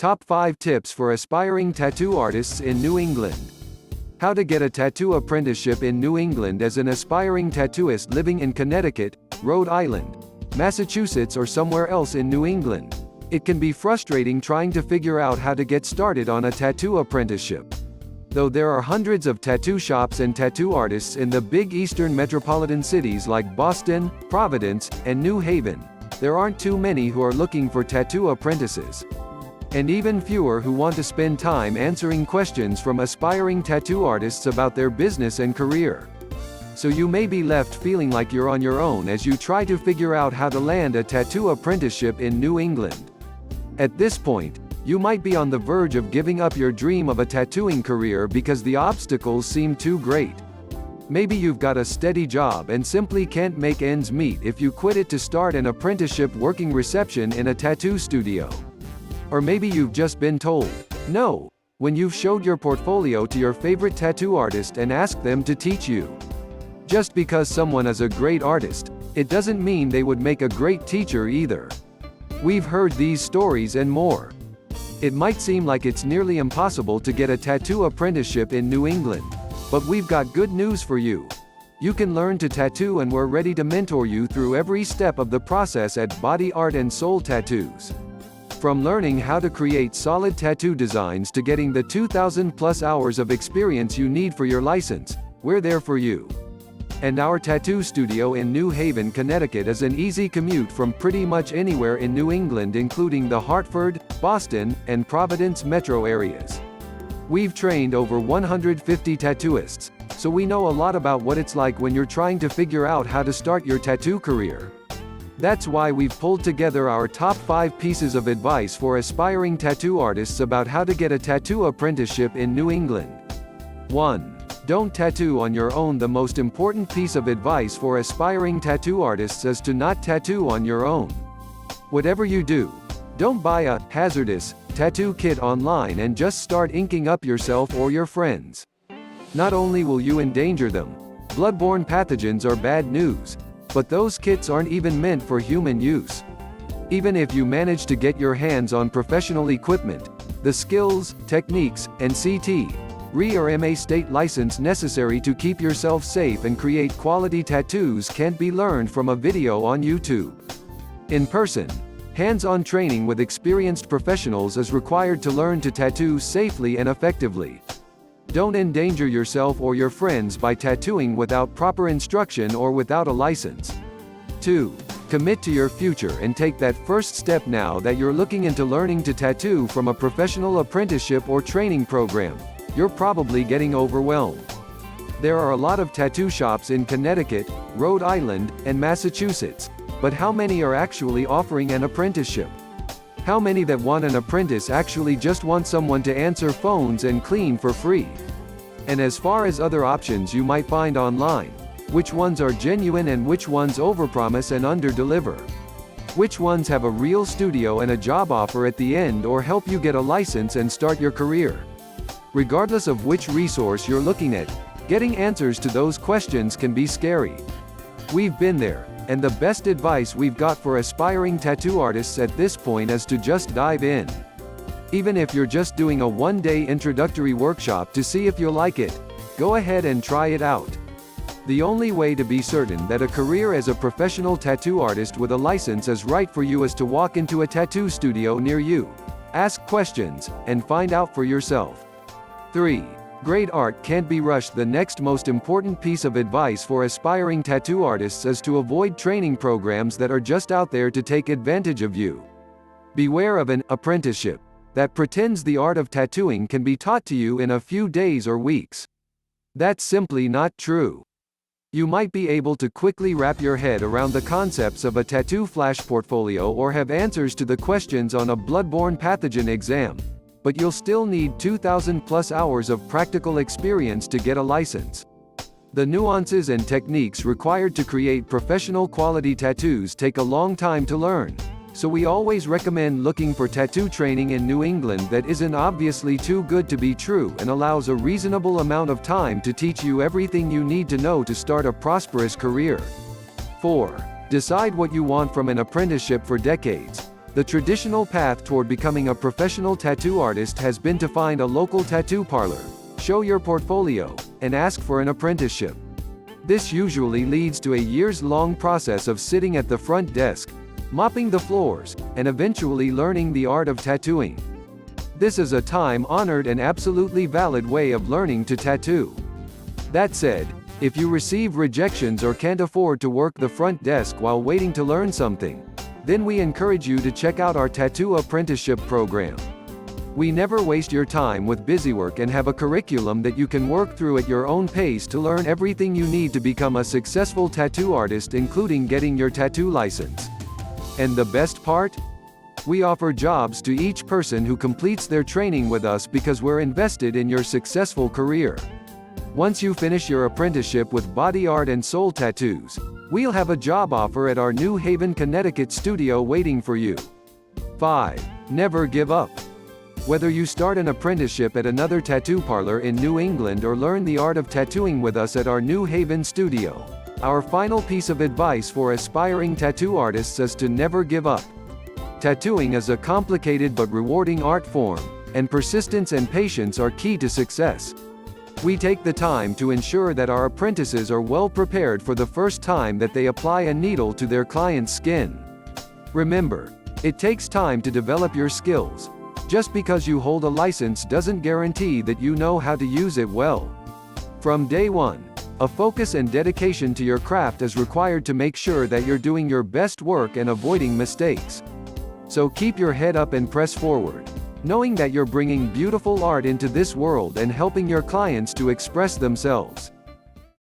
Top 5 Tips for Aspiring Tattoo Artists in New England. How to get a tattoo apprenticeship in New England as an aspiring tattooist living in Connecticut, Rhode Island, Massachusetts or somewhere else in New England. It can be frustrating trying to figure out how to get started on a tattoo apprenticeship. Though there are hundreds of tattoo shops and tattoo artists in the big eastern metropolitan cities like Boston, Providence, and New Haven, there aren't too many who are looking for tattoo apprentices. And even fewer who want to spend time answering questions from aspiring tattoo artists about their business and career. So you may be left feeling like you're on your own as you try to figure out how to land a tattoo apprenticeship in New England. At this point, you might be on the verge of giving up your dream of a tattooing career because the obstacles seem too great. Maybe you've got a steady job and simply can't make ends meet if you quit it to start an apprenticeship working reception in a tattoo studio. Or maybe you've just been told no when you've showed your portfolio to your favorite tattoo artist and asked them to teach you. Just because someone is a great artist, it doesn't mean they would make a great teacher either. We've heard these stories and more. It might seem like it's nearly impossible to get a tattoo apprenticeship in New England, but we've got good news for you. You can learn to tattoo and we're ready to mentor you through every step of the process at Body Art and Soul Tattoos. From learning how to create solid tattoo designs to getting the 2,000+ hours of experience you need for your license, we're there for you. And our tattoo studio in New Haven, Connecticut is an easy commute from pretty much anywhere in New England, including the Hartford, Boston, and Providence metro areas. We've trained over 150 tattooists, so we know a lot about what it's like when you're trying to figure out how to start your tattoo career. That's why we've pulled together our top 5 pieces of advice for aspiring tattoo artists about how to get a tattoo apprenticeship in New England. 1. Don't tattoo on your own. The most important piece of advice for aspiring tattoo artists is to not tattoo on your own. Whatever you do, don't buy a hazardous tattoo kit online and just start inking up yourself or your friends. Not only will you endanger them, bloodborne pathogens are bad news, but those kits aren't even meant for human use. Even if you manage to get your hands on professional equipment, the skills, techniques, and CT/RE or MA state license necessary to keep yourself safe and create quality tattoos can't be learned from a video on YouTube. In person, hands-on training with experienced professionals is required to learn to tattoo safely and effectively. Don't endanger yourself or your friends by tattooing without proper instruction or without a license. 2. Commit to your future and take that first step now that you're looking into learning to tattoo from a professional apprenticeship or training program. You're probably getting overwhelmed. There are a lot of tattoo shops in Connecticut, Rhode Island, and Massachusetts, but how many are actually offering an apprenticeship? How many that want an apprentice actually just want someone to answer phones and clean for free? And as far as other options you might find online, which ones are genuine and which ones overpromise and underdeliver? Which ones have a real studio and a job offer at the end or help you get a license and start your career? Regardless of which resource you're looking at, getting answers to those questions can be scary. We've been there. And the best advice we've got for aspiring tattoo artists at this point is to just dive in. Even if you're just doing a one-day introductory workshop to see if you'll like it, go ahead and try it out. The only way to be certain that a career as a professional tattoo artist with a license is right for you is to walk into a tattoo studio near you, ask questions, and find out for yourself. 3. Great art can't be rushed. The next most important piece of advice for aspiring tattoo artists is to avoid training programs that are just out there to take advantage of you. Beware of an apprenticeship that pretends the art of tattooing can be taught to you in a few days or weeks. That's simply not true. You might be able to quickly wrap your head around the concepts of a tattoo flash portfolio or have answers to the questions on a bloodborne pathogen exam, but you'll still need 2,000+ hours of practical experience to get a license. The nuances and techniques required to create professional quality tattoos take a long time to learn, so we always recommend looking for tattoo training in New England that isn't obviously too good to be true and allows a reasonable amount of time to teach you everything you need to know to start a prosperous career. 4. Decide what you want from an apprenticeship for decades. The traditional path toward becoming a professional tattoo artist has been to find a local tattoo parlor, show your portfolio, and ask for an apprenticeship. This usually leads to a years-long process of sitting at the front desk, mopping the floors, and eventually learning the art of tattooing. This is a time-honored and absolutely valid way of learning to tattoo. That said, if you receive rejections or can't afford to work the front desk while waiting to learn something, then we encourage you to check out our tattoo apprenticeship program. We never waste your time with busywork and have a curriculum that you can work through at your own pace to learn everything you need to become a successful tattoo artist, including getting your tattoo license. And the best part? We offer jobs to each person who completes their training with us because we're invested in your successful career. Once you finish your apprenticeship with body art and soul tattoos, we'll have a job offer at our New Haven, Connecticut studio waiting for you. 5. Never give up. Whether you start an apprenticeship at another tattoo parlor in New England or learn the art of tattooing with us at our New Haven studio, our final piece of advice for aspiring tattoo artists is to never give up. Tattooing is a complicated but rewarding art form, and persistence and patience are key to success. We take the time to ensure that our apprentices are well prepared for the first time that they apply a needle to their client's skin. Remember, it takes time to develop your skills. Just because you hold a license doesn't guarantee that you know how to use it well. From day one, a focus and dedication to your craft is required to make sure that you're doing your best work and avoiding mistakes. So keep your head up and press forward, knowing that you're bringing beautiful art into this world and helping your clients to express themselves.